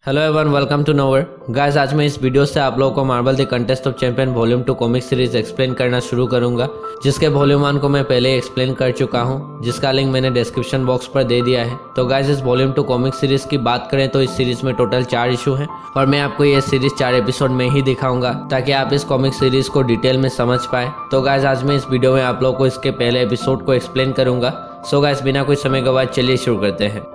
Hello everyone, welcome to नोवर। Guys, आज मैं इस वीडियो से आप लोगों को Marvel the contest of champion volume 2 comic series explain करना शुरू करूंगा, जिसके वॉल्यूम 1 को मैं पहले एक्सप्लेन कर चुका हूं, जिसका लिंक मैंने डिस्क्रिप्शन बॉक्स पर दे दिया है। तो गाइस, इस वॉल्यूम 2 कॉमिक सीरीज की बात करें तो इस सीरीज में टोटल 4 इशू हैं और मैं आपको ये सीरीज 4 एपिसोड में ही दिखाऊंगा ताकि आप इस कॉमिक सीरीज को डिटेल में समझ पाए। तो गाइस, आज मैं इस वीडियो में आप लोगों को इसके पहले एपिसोड को एक्सप्लेन करूंगा। सो गाइस, बिना कोई समय गवाए चलिए शुरू करते हैं।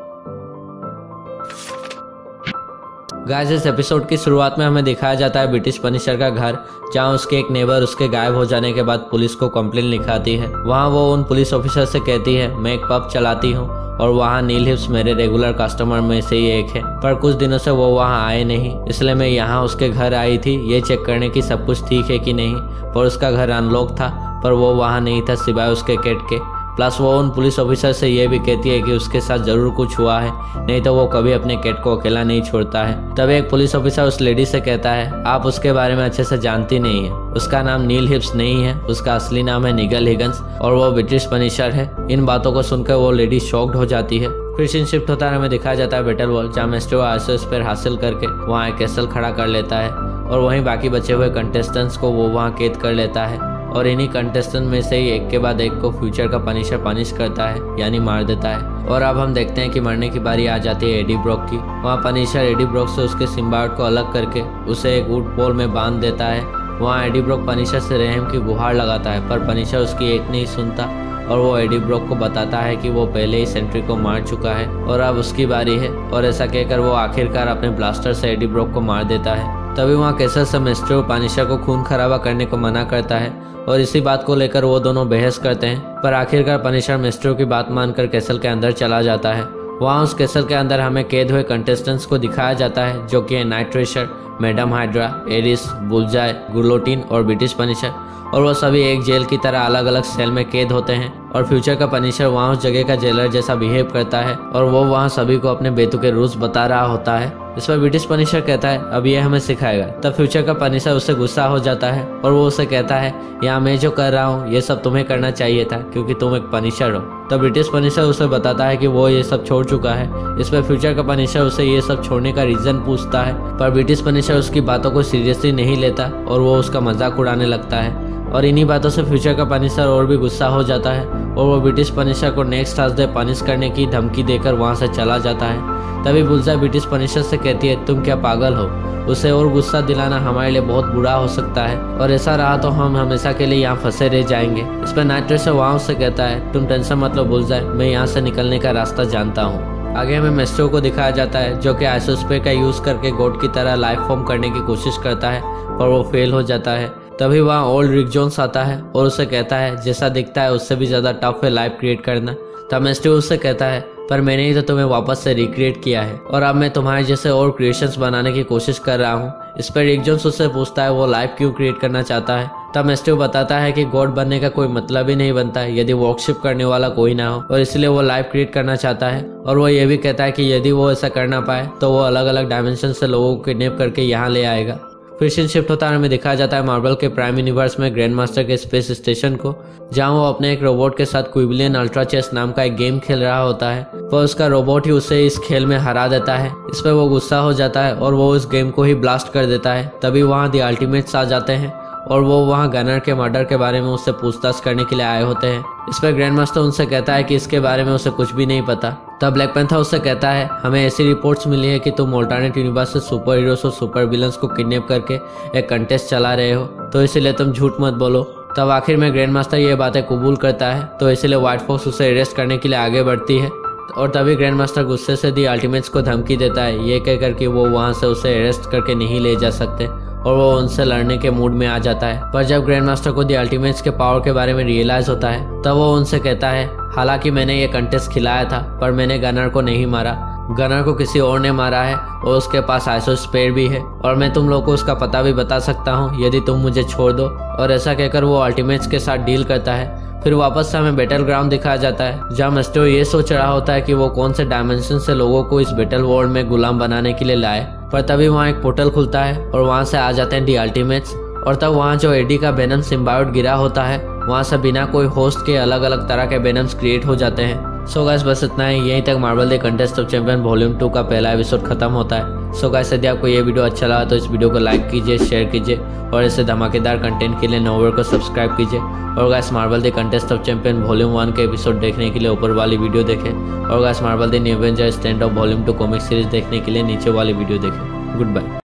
गाइस, इस एपिसोड की शुरुआत में हमें दिखाया जाता है ब्रिटिश पनिशर का घर, जहां उसके एक नेबर उसके गायब हो जाने के बाद पुलिस को कंप्लेंट लिखाती है। वहां वो उन पुलिस ऑफिसर से कहती है, मैं एक पब चलाती हूं और वहां नील हिप्स मेरे रेगुलर कस्टमर में से ही एक है, पर कुछ दिनों से वो वहां आए नहीं, इसलिए मैं यहाँ उसके घर आई थी ये चेक करने की सब कुछ ठीक है कि नहीं। पर उसका घर अनलॉक था, पर वो वहां नहीं था सिवाय उसके कैट के। प्लस वो उन पुलिस ऑफिसर से ये भी कहती है कि उसके साथ जरूर कुछ हुआ है, नहीं तो वो कभी अपने कैट को अकेला नहीं छोड़ता है। तब एक पुलिस ऑफिसर उस लेडी से कहता है, आप उसके बारे में अच्छे से जानती नहीं है, उसका नाम नील हिप्स नहीं है, उसका असली नाम है निगल हिगन्स और वो ब्रिटिश पनिशर है। इन बातों को सुनकर वो लेडी शॉक्ड हो जाती है। फिर सीन शिफ्ट होता है, हमें दिखाया जाता है बैटल वॉल, जहाँ मेस्ट्रो आइसो स्पेयर हासिल करके वहाँ एक कैसल खड़ा कर लेता है और वहीं बाकी बचे हुए कंटेस्टेंट्स को वो वहाँ कैद कर लेता है और इन्हीं कंटेस्टेंट में से ही एक के बाद एक को फ्यूचर का पनिशर पनिश करता है, यानी मार देता है। और अब हम देखते हैं कि मरने की बारी आ जाती है एडी ब्रॉक की। वहाँ पनिशर एडी ब्रॉक से उसके सिम्बायोट को अलग करके उसे एक वुड पोल में बांध देता है। वहाँ एडी ब्रॉक पनिशर से रहम की गुहार लगाता है, पर पनिशर उसकी एक नहीं सुनता और वो एडी ब्रॉक को बताता है कि वो पहले ही सेंट्री को मार चुका है और अब उसकी बारी है। और ऐसा कहकर वो आखिरकार अपने ब्लास्टर से एडी ब्रॉक को मार देता है। तभी वहाँ कैसल से मेस्ट्रो पनिशर को खून खराबा करने को मना करता है और इसी बात को लेकर वो दोनों बहस करते हैं, पर आखिरकार पनिशर मेस्ट्रो की बात मानकर कैसल के अंदर चला जाता है। वहाँ उस कैसल के अंदर हमें कैद हुए कंटेस्टेंट्स को दिखाया जाता है, जो कि Night Thrasher, Madame Hydra, Ares, Bullseye, Guillotine और ब्रिटिश पनिशर, और वो सभी एक जेल की तरह अलग अलग सेल में कैद होते हैं। और फ्यूचर का पनिशर वहाँ उस जगह का जेलर जैसा बिहेव करता है और वो वहाँ सभी को अपने बेतुके रूल्स बता रहा होता है। इस पर ब्रिटिश पनिशर कहता है, अब ये हमें सिखाएगा। तब फ्यूचर का पनिशर उससे गुस्सा हो जाता है और वो उसे कहता है, यहाँ मैं जो कर रहा हूँ ये सब तुम्हें करना चाहिए था क्योंकि तुम एक पनिशर हो। तब ब्रिटिश पनिशर उसे बताता है कि वो ये सब छोड़ चुका है। इस पर फ्यूचर का पनिशर उसे ये सब छोड़ने का रीजन पूछता है, पर ब्रिटिश पनिशर उसकी बातों को सीरियसली नहीं लेता और वो उसका मजाक उड़ाने लगता है। और इन्हीं बातों से फ्यूचर का पनिशर और भी गुस्सा हो जाता है और वो ब्रिटिश पनिशर को नेक्स्ट थर्सडे पनिश करने की धमकी देकर वहाँ से चला जाता है। तभी बुलजाय ब्रिटिश पनिशर से कहती है, तुम क्या पागल हो? उसे और गुस्सा दिलाना हमारे लिए बहुत बुरा हो सकता है और ऐसा रहा तो हम हमेशा के लिए यहाँ फंसे रह जाएंगे। इस पर नाइट ट्रेशर वहाँ उससे कहता है, तुम टेंशन मत लो बुलजाय, मैं यहाँ से निकलने का रास्ता जानता हूँ। आगे हमें मेस्ट्रो को दिखाया जाता है, जो कि आइसोस्पेयर का यूज करके गॉड की तरह लाइफ फॉर्म करने की कोशिश करता है पर वो फेल हो जाता है। तभी वहाँ ओल्ड रिक जोन्स आता है और उसे कहता है, जैसा दिखता है उससे भी ज्यादा टफ है लाइफ क्रिएट करना। तब मेस्ट्रो उससे कहता है, पर मैंने ही तो तुम्हें वापस से रिक्रिएट किया है और अब मैं तुम्हारे जैसे और क्रिएशंस बनाने की कोशिश कर रहा हूँ। इस पर रिक जोन्स उससे पूछता है वो लाइफ क्यों क्रिएट करना चाहता है। तब मेस्ट्रो बताता है कि गॉड बनने का कोई मतलब ही नहीं बनता यदि वर्कशिप करने वाला कोई ना हो और इसलिए वो लाइफ क्रिएट करना चाहता है। और वो ये भी कहता है कि यदि वो ऐसा कर ना पाए तो वो अलग अलग डायमेंशन से लोगों को किडनैप करके यहाँ ले आएगा। फिर सीन शिफ्ट होता है, हमें दिखाया जाता है मार्वल के प्राइम यूनिवर्स में ग्रैंड मास्टर के स्पेस स्टेशन को, जहां वो अपने एक रोबोट के साथ क्विबिलियन अल्ट्रा चेस नाम का एक गेम खेल रहा होता है। पर उसका रोबोट ही उसे इस खेल में हरा देता है। इस पर वो गुस्सा हो जाता है और वो उस गेम को ही ब्लास्ट कर देता है। तभी वहाँ द अल्टीमेट्स आ जाते हैं और वो वहाँ गनर के मर्डर के बारे में उससे पूछताछ करने के लिए आए होते हैं। इस पर ग्रैंड मास्टर उनसे कहता है कि इसके बारे में उसे कुछ भी नहीं पता। तब ब्लैक पैंथर उससे कहता है, हमें ऐसी रिपोर्ट्स मिली है कि तुम ऑल्टरनेट यूनिवर्स से सुपर हीरोज और सुपर विलन्स को किडनैप करके एक कंटेस्ट चला रहे हो, तो इसलिए तुम झूठ मत बोलो। तब आखिर में ग्रैंड मास्टर ये बातें कबूल करता है, तो इसलिए व्हाइट फॉक्स उसे अरेस्ट करने के लिए आगे बढ़ती है और तभी ग्रैंड मास्टर गुस्से से दी अल्टीमेट्स को धमकी देता है, ये कहकर कि वो वहाँ से उसे अरेस्ट करके नहीं ले जा सकते और वो उनसे लड़ने के मूड में आ जाता है। पर जब ग्रैंड मास्टर को द अल्टीमेट्स के पावर के बारे में रियलाइज होता है तब वो उनसे कहता है, हालांकि मैंने ये कंटेस्ट खिलाया था पर मैंने गनर को नहीं मारा, गनर को किसी और ने मारा है और उसके पास आइसोस्पेयर भी है और मैं तुम लोग को उसका पता भी बता सकता हूँ यदि तुम मुझे छोड़ दो। और ऐसा कहकर वो अल्टीमेट्स के साथ डील करता है। फिर वापस से हमें बैटल ग्राउंड दिखाया जाता है, जहाँ मेस्ट्रो ये सोच रहा होता है कि वो कौन से डायमेंशन से लोगों को इस बैटल वर्ल्ड में गुलाम बनाने के लिए लाए। पर तभी वहाँ एक पोर्टल खुलता है और वहाँ से आ जाते हैं दी अल्टीमेट्स और तब वहाँ जो एडी का वेनम सिम्बायोट गिरा होता है वहाँ से बिना कोई होस्ट के अलग अलग तरह के वेनम्स क्रिएट हो जाते हैं। सो गाइस, बस इतना ही। यहीं तक Marvel the contest of champion volume 2 का पहला एपिसोड खत्म होता है। सो गाइस यदि आपको ये वीडियो अच्छा लगा तो इस वीडियो को लाइक कीजिए, शेयर कीजिए और ऐसे धमाकेदार कंटेंट के लिए नोवर को सब्सक्राइब कीजिए। और guys Marvel the contest of champion volume 1 के एपिसोड देखने के लिए ऊपर वाली वीडियो देखें और guys Marvel the new Avengers stand off volume 2 comic series देखने के लिए नीचे वाली वीडियो देखें। Good bye.